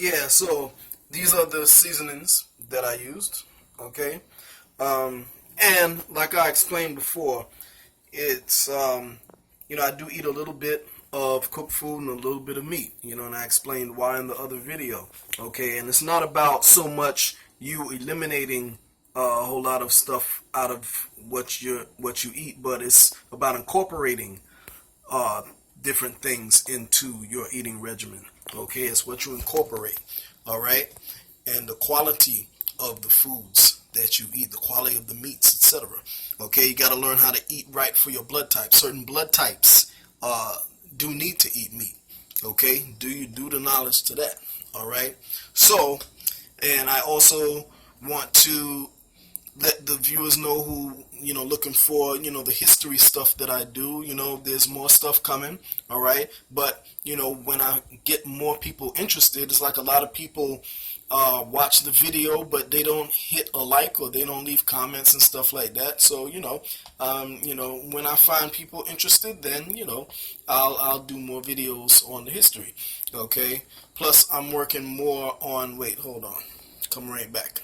Yeah, so these are the seasonings that I used. Okay. And like I explained before, it's I do eat a little bit of cooked food and a little bit of meat, and I explained why in the other video. Okay, and it's not about so much you eliminating a whole lot of stuff out of what you eat, but it's about incorporating uh, different things into your eating regimen. Okay, it's what you incorporate. All right, and the quality of the foods that you eat, the quality of the meats, etc. Okay, you got to learn how to eat right for your blood type. Certain blood types do need to eat meat. Okay, do you do the knowledge to that? All right. So, and I also want to let the viewers know who looking for the history stuff that I do. There's more stuff coming. All right, but when I get more people interested, it's like a lot of people watch the video but they don't hit a like or they don't leave comments and stuff like that. So when I find people interested, then I'll do more videos on the history. Okay, plus I'm working more on, wait, hold on, come right back.